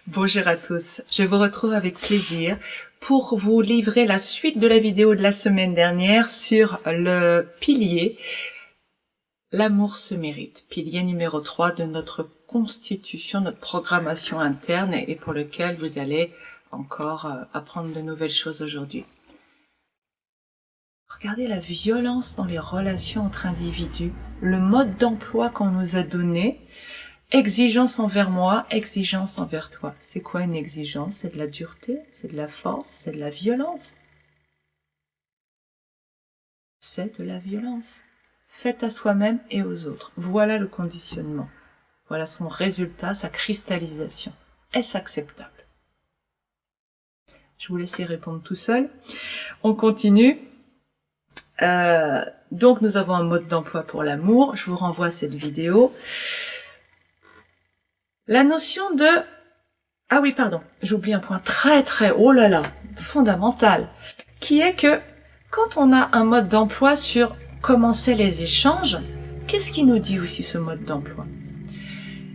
Bonjour à tous, je vous retrouve avec plaisir pour vous livrer la suite de la vidéo de la semaine dernière sur le pilier « L'amour se mérite », pilier numéro 3 de notre constitution, notre programmation interne et pour lequel vous allez encore apprendre de nouvelles choses aujourd'hui. Regardez la violence dans les relations entre individus, le mode d'emploi qu'on nous a donné. Exigence envers moi, exigence envers toi. C'est quoi une exigence? C'est de la dureté, c'est de la force, c'est de la violence. C'est de la violence. Faite à soi-même et aux autres. Voilà le conditionnement. Voilà son résultat, sa cristallisation. Est-ce acceptable? Je vous laisse y répondre tout seul. On continue. Donc nous avons un mode d'emploi pour l'amour. Je vous renvoie à cette vidéo. La notion de... Ah oui, pardon, j'oublie un point oh là là, fondamental, qui est que quand on a un mode d'emploi sur comment c'est les échanges, qu'est-ce qu'il nous dit aussi ce mode d'emploi?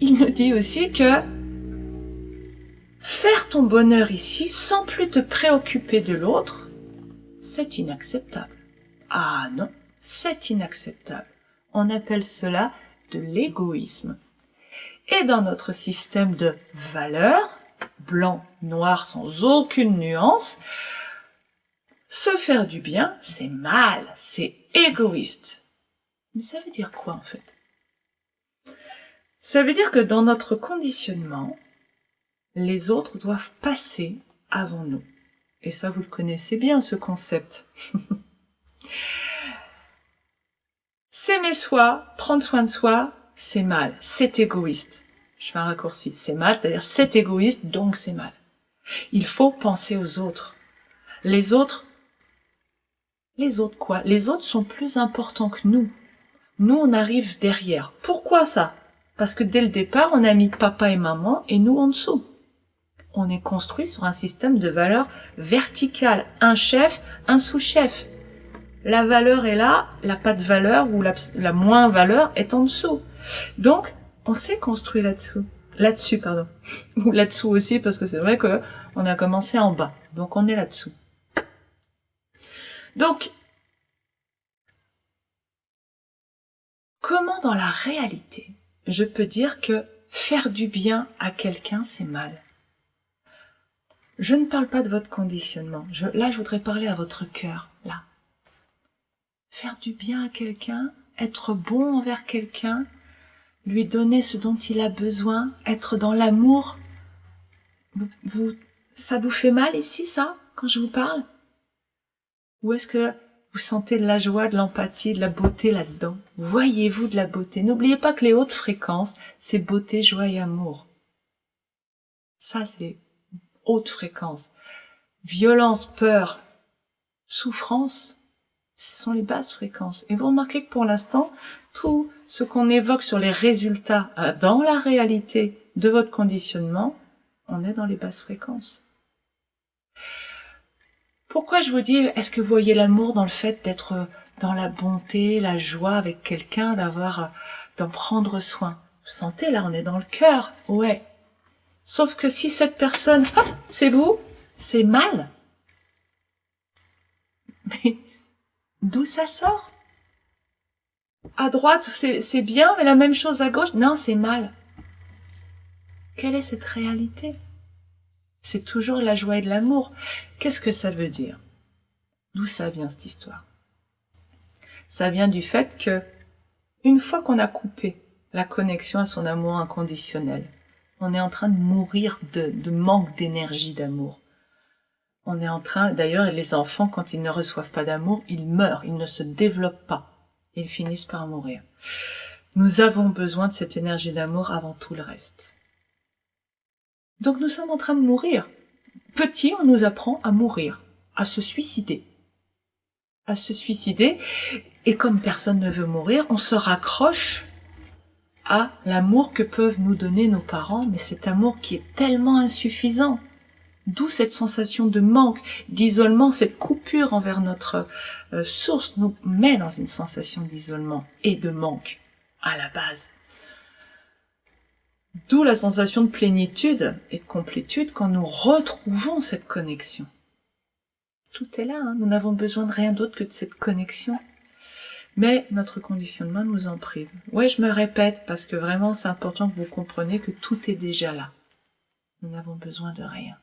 Il nous dit aussi que faire ton bonheur ici sans plus te préoccuper de l'autre, c'est inacceptable. Ah non, c'est inacceptable. On appelle cela de l'égoïsme. Et dans notre système de valeurs, blanc, noir, sans aucune nuance, se faire du bien, c'est mal, c'est égoïste. Mais ça veut dire quoi en fait? Ça veut dire que dans notre conditionnement, les autres doivent passer avant nous. Et ça, vous le connaissez bien, ce concept. S'aimer soi, prendre soin de soi, c'est mal, c'est égoïste. Je fais un raccourci, c'est mal, c'est-à-dire c'est égoïste, donc c'est mal. Il faut penser aux autres. Les autres quoi? Les autres sont plus importants que nous. Nous, on arrive derrière. Pourquoi ça? Parce que dès le départ, on a mis papa et maman et nous en dessous. On est construit sur un système de valeurs verticales. Un chef, un sous-chef. La valeur est là, la pas de valeur ou la moins valeur est en dessous. Donc, on s'est construit là-dessus, pardon. Ou là-dessous aussi, parce que c'est vrai que on a commencé en bas. Donc, on est là-dessous. Donc, comment dans la réalité, je peux dire que faire du bien à quelqu'un, c'est mal? Je ne parle pas de votre conditionnement. Là, je voudrais parler à votre cœur, là. Faire du bien à quelqu'un, être bon envers quelqu'un, lui donner ce dont il a besoin, être dans l'amour. Ça vous fait mal ici, ça, quand je vous parle? Ou est-ce que vous sentez de la joie, de l'empathie, de la beauté là-dedans? Voyez-vous de la beauté? N'oubliez pas que les hautes fréquences, c'est beauté, joie et amour. Ça, c'est haute fréquence. Violence, peur, souffrance, ce sont les basses fréquences. Et vous remarquez que pour l'instant, tout ce qu'on évoque sur les résultats dans la réalité de votre conditionnement, on est dans les basses fréquences. Pourquoi je vous dis, est-ce que vous voyez l'amour dans le fait d'être dans la bonté, la joie avec quelqu'un, d'en prendre soin? Vous sentez, là, on est dans le cœur, ouais. Sauf que si cette personne, hop, c'est vous, c'est mal. Mais d'où ça sort? À droite, c'est bien, mais la même chose à gauche, non, c'est mal. Quelle est cette réalité? C'est toujours la joie et de l'amour. Qu'est-ce que ça veut dire? D'où ça vient cette histoire? Ça vient du fait que, une fois qu'on a coupé la connexion à son amour inconditionnel, on est en train de mourir de manque d'énergie d'amour. On est en train, d'ailleurs, les enfants, quand ils ne reçoivent pas d'amour, ils meurent, ils ne se développent pas. Ils finissent par mourir. Nous avons besoin de cette énergie d'amour avant tout le reste. Donc nous sommes en train de mourir. Petit, on nous apprend à mourir, à se suicider. À se suicider, et comme personne ne veut mourir, on se raccroche à l'amour que peuvent nous donner nos parents, mais cet amour qui est tellement insuffisant. D'où cette sensation de manque, d'isolement, cette coupure envers notre source nous met dans une sensation d'isolement et de manque à la base. D'où la sensation de plénitude et de complétude quand nous retrouvons cette connexion. Tout est là, hein. Nous n'avons besoin de rien d'autre que de cette connexion. Mais notre conditionnement nous en prive. Ouais, je me répète parce que vraiment c'est important que vous compreniez que tout est déjà là. Nous n'avons besoin de rien.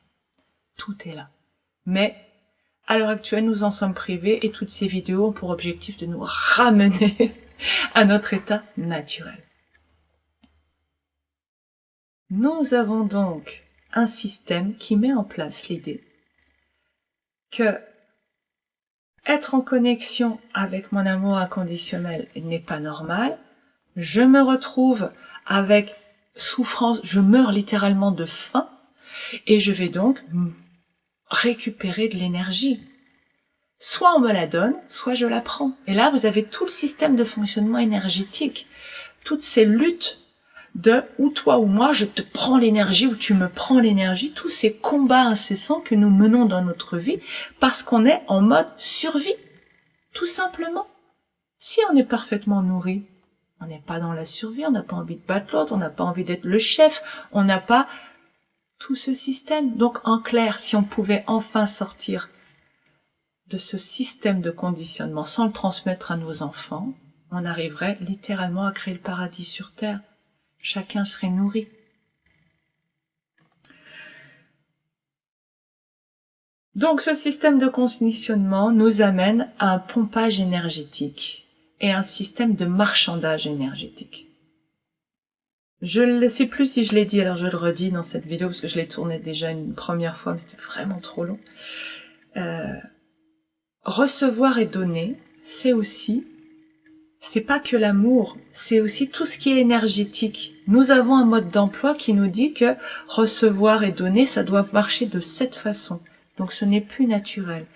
Tout est là. Mais à l'heure actuelle, nous en sommes privés et toutes ces vidéos ont pour objectif de nous ramener à notre état naturel. Nous avons donc un système qui met en place l'idée que être en connexion avec mon amour inconditionnel n'est pas normal. Je me retrouve avec souffrance, je meurs littéralement de faim et je vais donc récupérer de l'énergie. Soit on me la donne, soit je la prends. Et là, vous avez tout le système de fonctionnement énergétique, toutes ces luttes de ou toi ou moi, je te prends l'énergie ou tu me prends l'énergie, tous ces combats incessants que nous menons dans notre vie parce qu'on est en mode survie, tout simplement. Si on est parfaitement nourri, on n'est pas dans la survie, on n'a pas envie de battre l'autre, on n'a pas envie d'être le chef, on n'a pas tout ce système. Donc en clair, si on pouvait enfin sortir de ce système de conditionnement sans le transmettre à nos enfants, on arriverait littéralement à créer le paradis sur terre. Chacun serait nourri. Donc ce système de conditionnement nous amène à un pompage énergétique et un système de marchandage énergétique. Je ne sais plus si je l'ai dit, alors je le redis dans cette vidéo parce que je l'ai tourné déjà une première fois, mais c'était vraiment trop long. Recevoir et donner, c'est pas que l'amour, c'est aussi tout ce qui est énergétique. Nous avons un mode d'emploi qui nous dit que recevoir et donner, ça doit marcher de cette façon. Donc ce n'est plus naturel.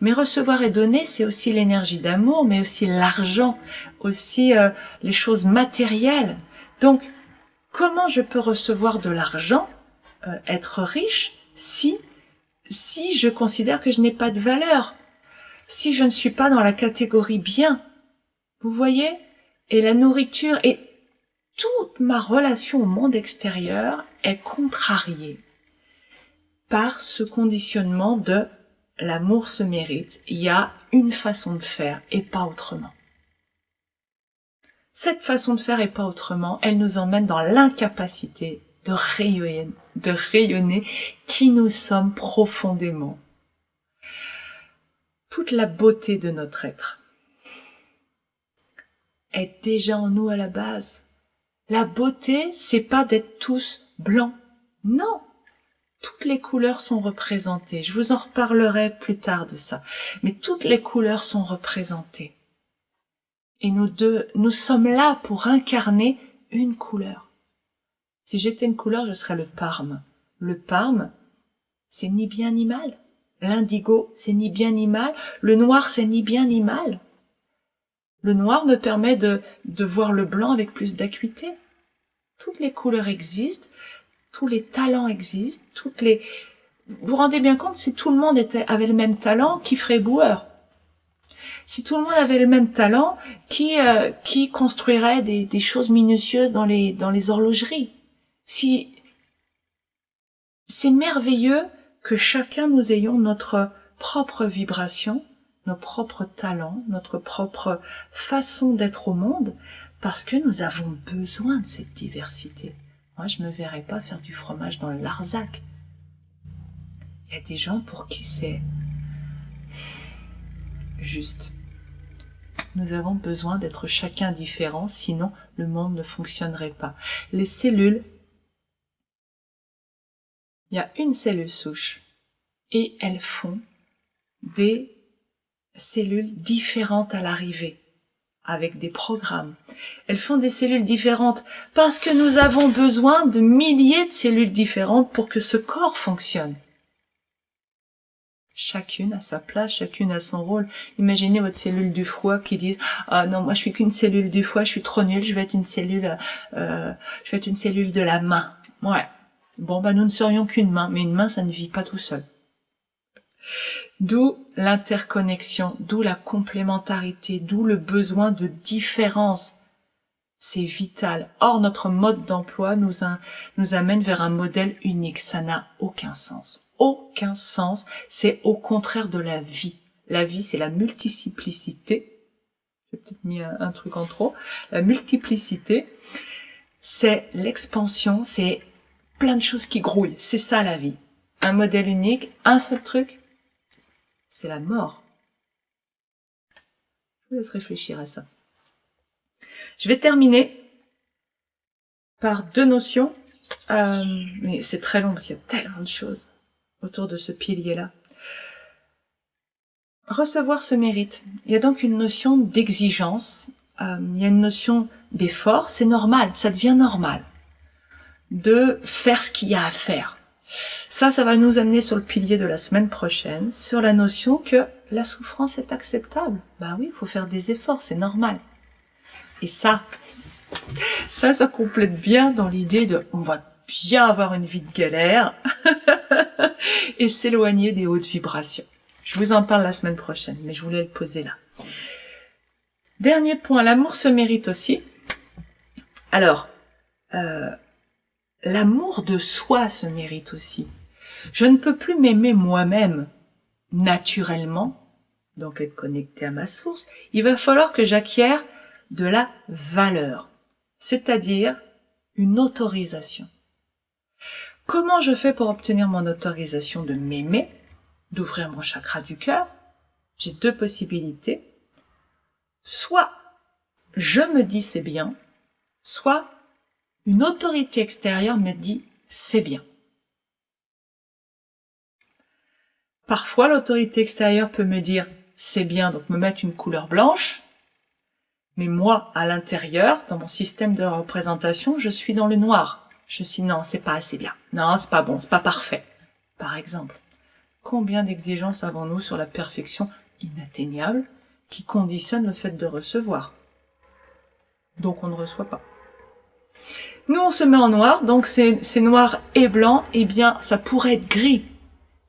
Mais recevoir et donner, c'est aussi l'énergie d'amour, mais aussi l'argent, aussi les choses matérielles. Donc, comment je peux recevoir de l'argent, être riche, si je considère que je n'ai pas de valeur, si je ne suis pas dans la catégorie bien? Vous voyez? Et la nourriture et toute ma relation au monde extérieur est contrariée par ce conditionnement de l'amour se mérite. Il y a une façon de faire et pas autrement. Cette façon de faire et pas autrement, elle nous emmène dans l'incapacité de rayonner qui nous sommes profondément. Toute la beauté de notre être est déjà en nous à la base. La beauté, c'est pas d'être tous blancs. Non. Toutes les couleurs sont représentées. Je vous en reparlerai plus tard de ça. Mais toutes les couleurs sont représentées. Et nous sommes là pour incarner une couleur. Si j'étais une couleur, je serais le parme. Le parme, c'est ni bien ni mal. L'indigo, c'est ni bien ni mal. Le noir, c'est ni bien ni mal. Le noir me permet de voir le blanc avec plus d'acuité. Toutes les couleurs existent, tous les talents existent, vous vous rendez bien compte, si tout le monde avait le même talent, qui ferait boueur? Si tout le monde avait le même talent, qui construirait des choses minutieuses dans les horlogeries? Si c'est merveilleux que chacun nous ayons notre propre vibration, nos propres talents, notre propre façon d'être au monde, parce que nous avons besoin de cette diversité. Moi, je me verrais pas faire du fromage dans le Larzac. Il y a des gens pour qui c'est juste. Nous avons besoin d'être chacun différent, sinon le monde ne fonctionnerait pas. Les cellules, il y a une cellule souche et elles font des cellules différentes à l'arrivée, avec des programmes. Elles font des cellules différentes parce que nous avons besoin de milliers de cellules différentes pour que ce corps fonctionne. Chacune a sa place, chacune a son rôle. Imaginez votre cellule du foie qui dit « Ah non, moi je suis qu'une cellule du foie, je suis trop nulle, je vais être une cellule de la main. » Ouais. Bon, nous ne serions qu'une main, mais une main, ça ne vit pas tout seul. D'où l'interconnexion, d'où la complémentarité, d'où le besoin de différence. C'est vital. Or, notre mode d'emploi nous amène vers un modèle unique. Ça n'a aucun sens. Aucun sens. C'est au contraire de la vie. La vie, c'est la multiplicité. J'ai peut-être mis un truc en trop. La multiplicité, c'est l'expansion, c'est plein de choses qui grouillent. C'est ça la vie. Un modèle unique, un seul truc, c'est la mort. Je vous laisse réfléchir à ça. Je vais terminer par deux notions, mais c'est très long parce qu'il y a tellement de choses autour de ce pilier-là. Recevoir ce mérite. Il y a donc une notion d'exigence, il y a une notion d'effort, c'est normal, ça devient normal de faire ce qu'il y a à faire. Ça va nous amener sur le pilier de la semaine prochaine, sur la notion que la souffrance est acceptable. Bah oui, il faut faire des efforts, c'est normal. Et ça complète bien dans l'idée de on va bien avoir une vie de galère et s'éloigner des hautes vibrations. Je vous en parle la semaine prochaine, mais je voulais le poser là. Dernier point, l'amour se mérite aussi. Alors, l'amour de soi se mérite aussi. Je ne peux plus m'aimer moi-même naturellement, donc être connecté à ma source. Il va falloir que j'acquière de la valeur, c'est-à-dire une autorisation. Comment je fais pour obtenir mon autorisation de m'aimer, d'ouvrir mon chakra du cœur? J'ai deux possibilités. Soit je me dis c'est bien, soit une autorité extérieure me dit c'est bien. Parfois, l'autorité extérieure peut me dire c'est bien, donc me mettre une couleur blanche, mais moi, à l'intérieur, dans mon système de représentation, je suis dans le noir. Je suis non, c'est pas assez bien. Non, c'est pas bon, c'est pas parfait. Par exemple, combien d'exigences avons-nous sur la perfection inatteignable qui conditionne le fait de recevoir? Donc on ne reçoit pas. Nous, on se met en noir, donc c'est noir et blanc, eh bien, ça pourrait être gris.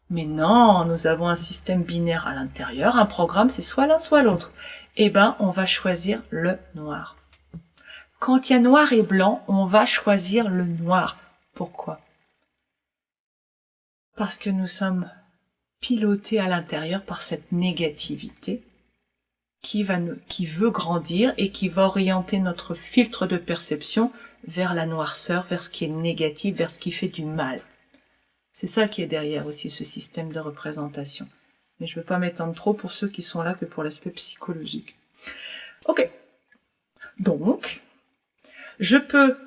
Mais non, nous avons un système binaire à l'intérieur, un programme, c'est soit l'un, soit l'autre. Eh ben, on va choisir le noir. Quand il y a noir et blanc, on va choisir le noir. Pourquoi? Parce que nous sommes pilotés à l'intérieur par cette négativité qui veut grandir et qui va orienter notre filtre de perception vers la noirceur, vers ce qui est négatif, vers ce qui fait du mal. C'est ça qui est derrière aussi ce système de représentation. Mais je ne veux pas m'étendre trop pour ceux qui sont là que pour l'aspect psychologique. Ok. Donc, je peux,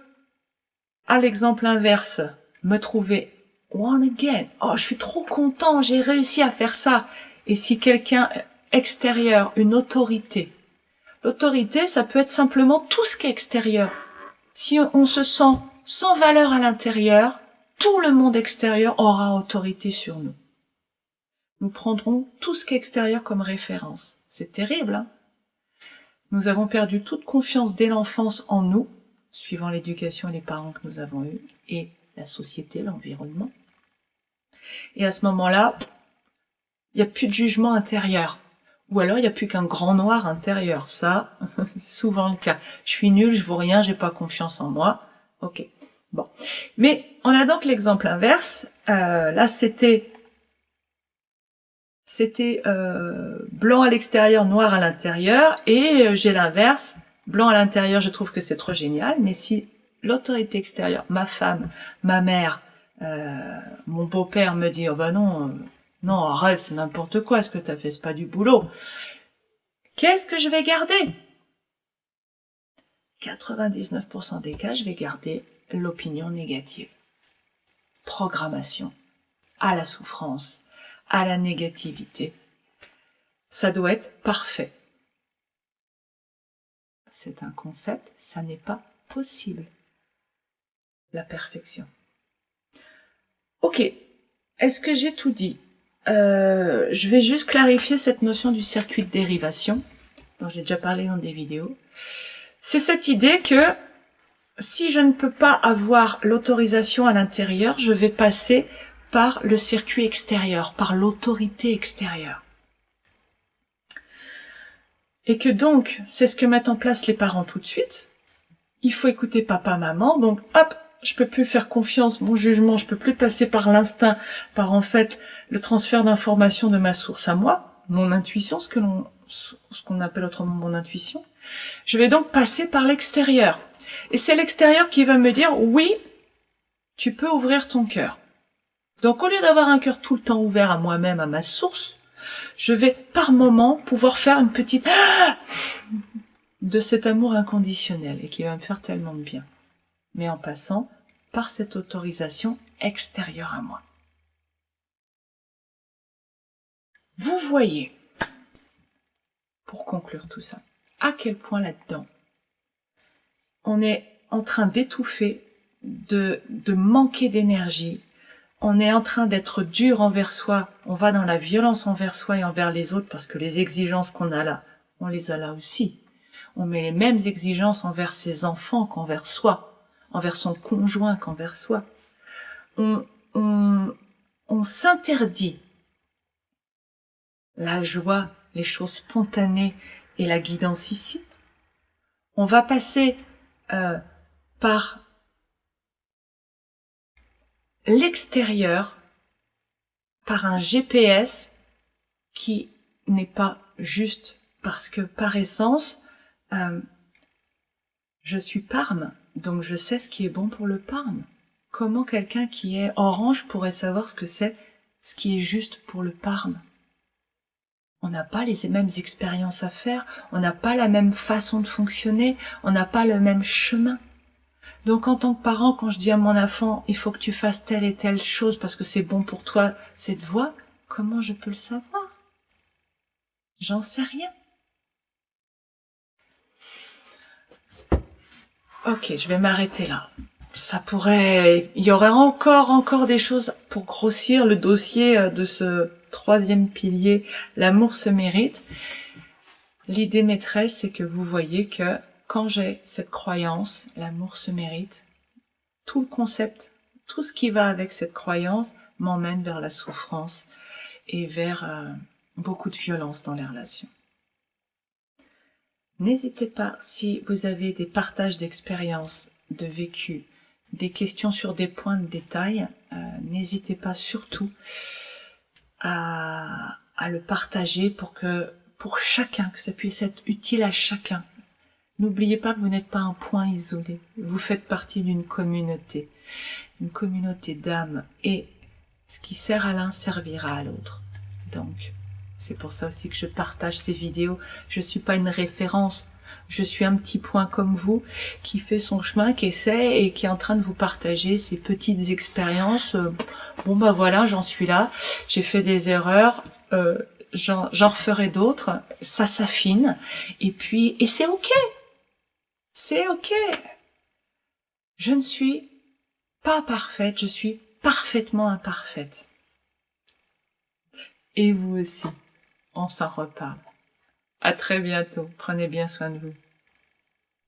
à l'exemple inverse, me trouver one again. Oh, je suis trop content, j'ai réussi à faire ça. Et si quelqu'un extérieur, une autorité. L'autorité, ça peut être simplement tout ce qui est extérieur. Si on se sent sans valeur à l'intérieur, tout le monde extérieur aura autorité sur nous. Nous prendrons tout ce qui est extérieur comme référence. C'est terrible, hein? Nous avons perdu toute confiance dès l'enfance en nous, suivant l'éducation et les parents que nous avons eus, et la société, l'environnement. Et à ce moment-là, il n'y a plus de jugement intérieur. Ou alors, il n'y a plus qu'un grand noir intérieur. Ça, c'est souvent le cas. Je suis nulle, je vaux rien, j'ai pas confiance en moi. Ok. Bon. Mais on a donc l'exemple inverse. Là, c'était blanc à l'extérieur, noir à l'intérieur. Et j'ai l'inverse. Blanc à l'intérieur, je trouve que c'est trop génial. Mais si l'autorité extérieure, ma femme, ma mère, mon beau-père me dit « Oh ben non, non, arrête, c'est n'importe quoi, ce que t'as fait, c'est pas du boulot. » Qu'est-ce que je vais garder? 99% des cas, je vais garder l'opinion négative. Programmation à la souffrance, à la négativité. Ça doit être parfait. C'est un concept, ça n'est pas possible. La perfection. Ok, est-ce que j'ai tout dit? Je vais juste clarifier cette notion du circuit de dérivation, dont j'ai déjà parlé dans des vidéos. C'est cette idée que si je ne peux pas avoir l'autorisation à l'intérieur, je vais passer par le circuit extérieur, par l'autorité extérieure. Et que donc, c'est ce que mettent en place les parents tout de suite. il faut écouter papa, maman, donc hop, je peux plus faire confiance, mon jugement, je peux plus passer par l'instinct, par en fait le transfert d'informations de ma source à moi, mon intuition, ce qu'on appelle autrement mon intuition. Je vais donc passer par l'extérieur. Et c'est l'extérieur qui va me dire, oui, tu peux ouvrir ton cœur. Donc au lieu d'avoir un cœur tout le temps ouvert à moi-même, à ma source, je vais par moment pouvoir faire une petite de cet amour inconditionnel et qui va me faire tellement de bien. Mais en passant par cette autorisation extérieure à moi. Vous voyez, pour conclure tout ça, à quel point là-dedans, on est en train d'étouffer, de manquer d'énergie, on est en train d'être dur envers soi, on va dans la violence envers soi et envers les autres parce que les exigences qu'on a là, on les a là aussi. On met les mêmes exigences envers ses enfants qu'envers soi, envers son conjoint qu'envers soi. On s'interdit la joie, les choses spontanées et la guidance ici. On va passer par l'extérieur, par un GPS qui n'est pas juste parce que par essence, je suis Parme, donc je sais ce qui est bon pour le Parme. Comment quelqu'un qui est orange pourrait savoir ce que c'est, ce qui est juste pour le Parme? On n'a pas les mêmes expériences à faire, on n'a pas la même façon de fonctionner, on n'a pas le même chemin. Donc en tant que parent, quand je dis à mon enfant, il faut que tu fasses telle et telle chose parce que c'est bon pour toi, cette voie, comment je peux le savoir? J'en sais rien. Ok, je vais m'arrêter là. Ça pourrait, il y aurait encore des choses pour grossir le dossier de ce troisième pilier, l'amour se mérite. L'idée maîtresse, c'est que vous voyez que quand j'ai cette croyance, l'amour se mérite, tout le concept, tout ce qui va avec cette croyance m'emmène vers la souffrance et vers beaucoup de violence dans les relations. N'hésitez pas, si vous avez des partages d'expériences, de vécu, des questions sur des points de détail, n'hésitez pas surtout à le partager pour chacun, que ça puisse être utile à chacun. N'oubliez pas que vous n'êtes pas un point isolé, vous faites partie d'une communauté d'âmes, et ce qui sert à l'un servira à l'autre. Donc, c'est pour ça aussi que je partage ces vidéos. Je suis pas une référence, je suis un petit point comme vous, qui fait son chemin, qui essaie et qui est en train de vous partager ses petites expériences. Bon bah voilà, j'en suis là, j'ai fait des erreurs, j'en referai d'autres, ça s'affine, et c'est ok. C'est ok. Je ne suis pas parfaite, je suis parfaitement imparfaite. Et vous aussi. On s'en reparle. À très bientôt. Prenez bien soin de vous.